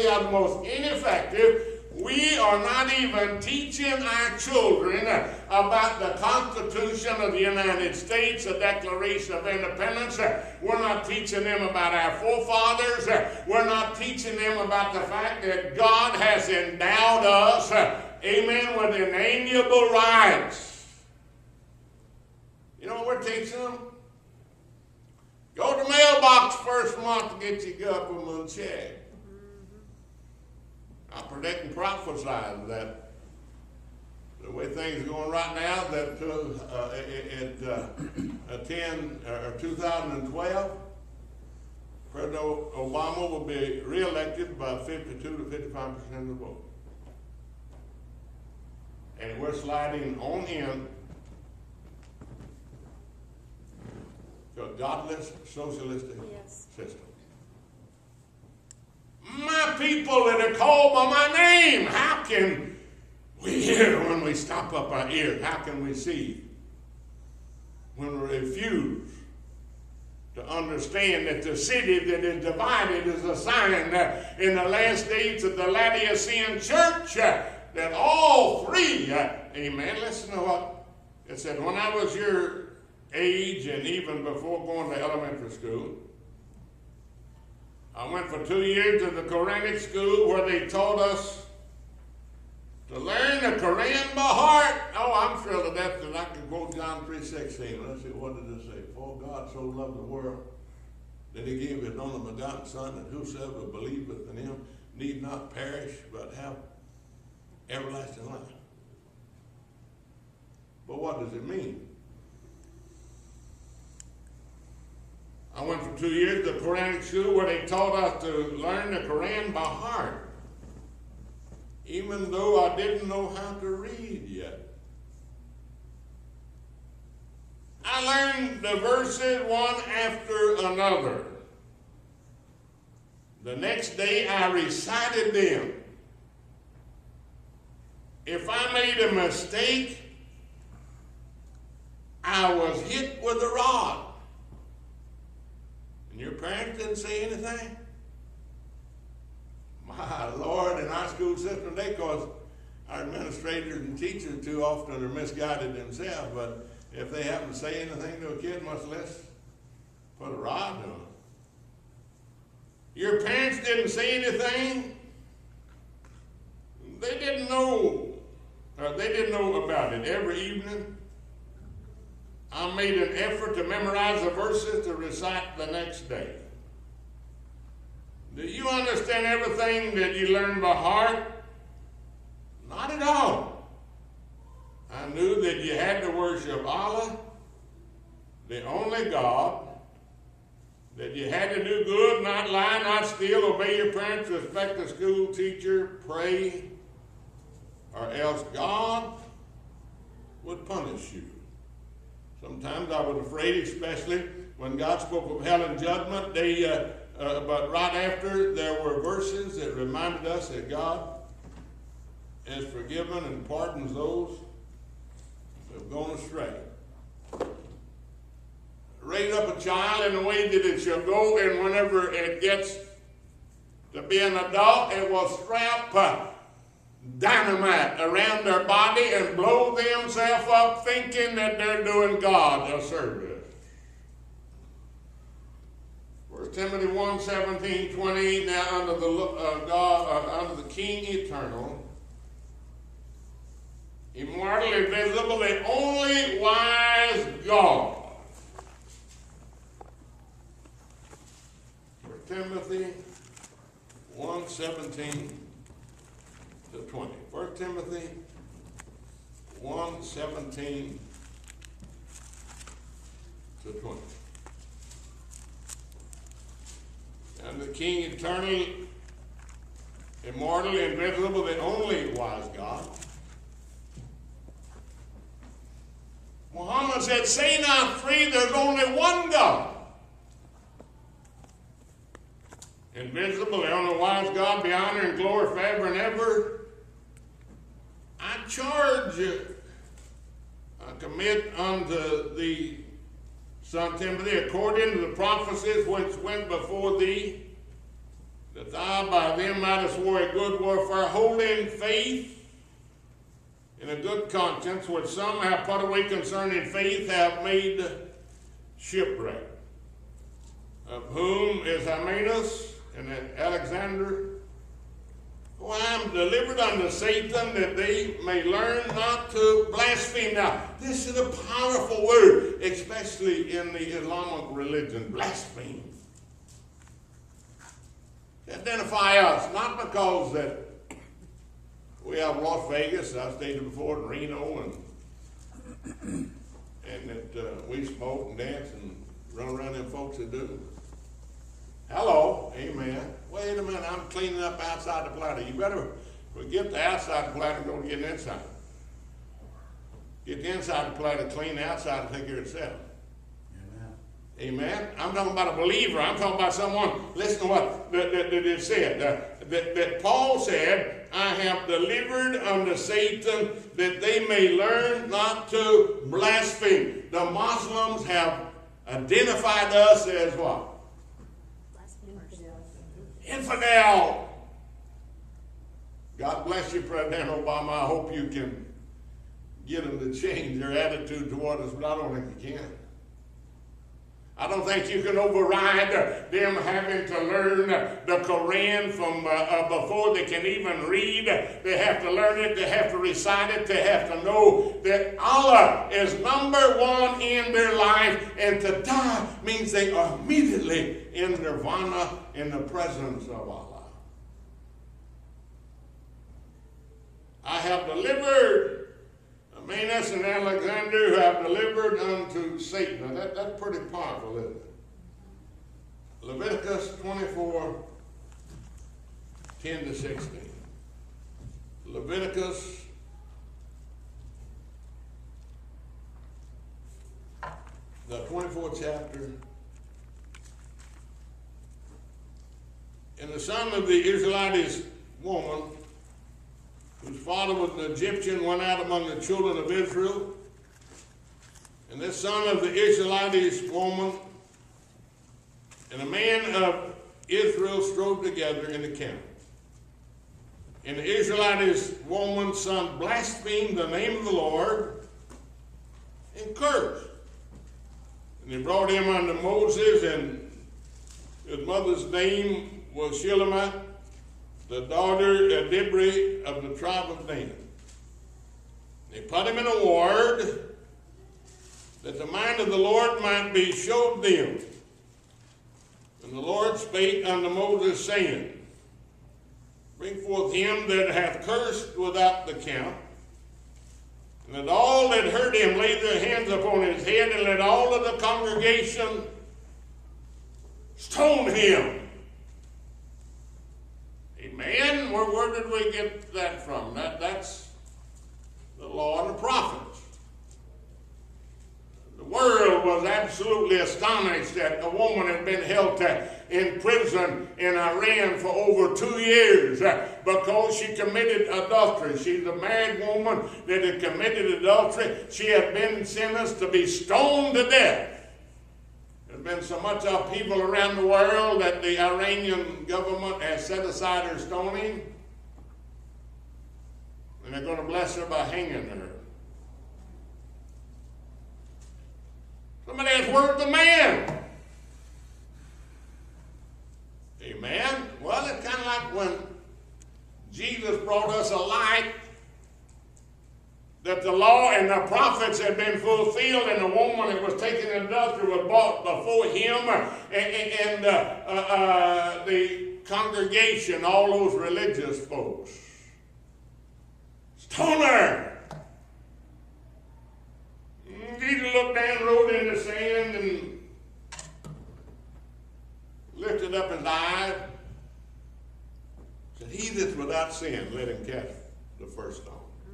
we are the most ineffective. We are not even teaching our children about the Constitution of the United States, the Declaration of Independence. We're not teaching them about our forefathers. We're not teaching them about the fact that God has endowed us, amen, with inalienable rights. You know what we're teaching them? Go to the mailbox first month to get your government check. I predict and prophesy that the way things are going right now, that in 2012, President Obama will be reelected by 52 to 55% of the vote. And we're sliding on in to a godless, socialistic system. My people that are called by my name, how can we hear when we stop up our ears? How can we see when we refuse to understand that the city that is divided is a sign in the last days of the Laodicean church that all three, amen, listen to what it said. When I was your age and even before going to elementary school, I went for 2 years to the Quranic school where they taught us to learn the Quran by heart. Oh, I'm thrilled to death that I could quote John 3:16. Let's see, what did it say? For God so loved the world that he gave his only begotten Son, that whosoever believeth in him need not perish, but have everlasting life. But what does it mean? I went for 2 years to the Quranic school where they taught us to learn the Quran by heart, even though I didn't know how to read yet. I learned the verses one after another. The next day I recited them. If I made a mistake, I was hit with a rod. And your parents didn't say anything? My Lord, in our school system today, because our administrators and teachers too often are misguided themselves, but if they happen to say anything to a kid, much less put a rod on them. Your parents didn't say anything. They didn't know about it. Every evening, I made an effort to memorize the verses to recite the next day. Do you understand everything that you learn by heart? Not at all. I knew that you had to worship Allah, the only God, that you had to do good, not lie, not steal, obey your parents, respect the school teacher, pray, or else God would punish you. Sometimes I was afraid, especially when God spoke of hell and judgment. But right after, there were verses that reminded us that God has forgiven and pardons those who have gone astray. Raise up a child in the way that it shall go, and whenever it gets to be an adult, it will strap dynamite around their body and blow themselves up thinking that they're doing God a service. 1 Timothy 1:17-20, now under the God, under the King eternal, immortal, invisible, the only wise God. 1 Timothy 1:17-20. 1 Timothy 1:17-20. And the King eternal, immortal, invisible, the only wise God. Muhammad said, say not three, there's only one God. Invisible, the only wise God, be honor and glory forever and ever. I charge you, I commit unto thee, son Timothy, according to the prophecies which went before thee, that thou by them mightest war a good warfare, holding faith in a good conscience, which some have put away concerning faith, have made shipwreck. Of whom is Hymenaeus and Alexander, who I am delivered unto Satan, that they may learn not to blaspheme. Now, this is a powerful word, especially in the Islamic religion, blaspheme. To identify us, not because that we have Las Vegas, I stated before, and Reno, and that we smoke and dance and run around them folks that do. Hello, amen. Wait a minute, I'm cleaning up outside the platter. You better forget the outside the platter and go get the inside. Get the inside the platter, clean the outside, and take care of itself. Amen. I'm talking about a believer. I'm talking about someone, listen to what that it said. That Paul said, I have delivered unto Satan that they may learn not to blaspheme. The Muslims have identified us as what? Infidel. God bless you, President Obama. I hope you can get them to change their attitude toward us, but I don't think you can. I don't think you can override them having to learn the Quran from before they can even read. They have to learn it. They have to recite it. They have to know that Allah is number one in their life. And to die means they are immediately in nirvana in the presence of Allah. I have delivered Hymenaeus and Alexander, who have delivered unto Satan. Now that's pretty powerful, isn't it? Leviticus 24, 10 to 16. Leviticus the 24th chapter. And the son of the Israelite woman, whose father was an Egyptian, went out among the children of Israel. And this son of the Israelite woman and a man of Israel strove together in the camp. And the Israelite woman's son blasphemed the name of the Lord and cursed. And they brought him unto Moses, and his mother's name was Shilamite, the daughter of Dibri of the tribe of Dan. They put him in a ward that the mind of the Lord might be showed them. And the Lord spake unto Moses, saying, bring forth him that hath cursed without the camp, and let all that heard him lay their hands upon his head, and let all of the congregation stone him. Amen. Where did we get that from? That's the law and the prophets. The world was absolutely astonished that a woman had been held in prison in Iran for over 2 years because she committed adultery. She's a married woman that had committed adultery. She had been sentenced to be stoned to death. There's been so much upheaval around the world that the Iranian government has set aside her stoning, and they're going to bless her by hanging her. Somebody has worked the man. Amen. Well, it's kind of like when Jesus brought us a light that the law and the prophets had been fulfilled, and the woman that was taken in adultery was brought before him, and the congregation, all those religious folks. Stone her. Jesus looked down, wrote in the sand, and lifted up his eyes. Said, he that's without sin, let him cast the first stone.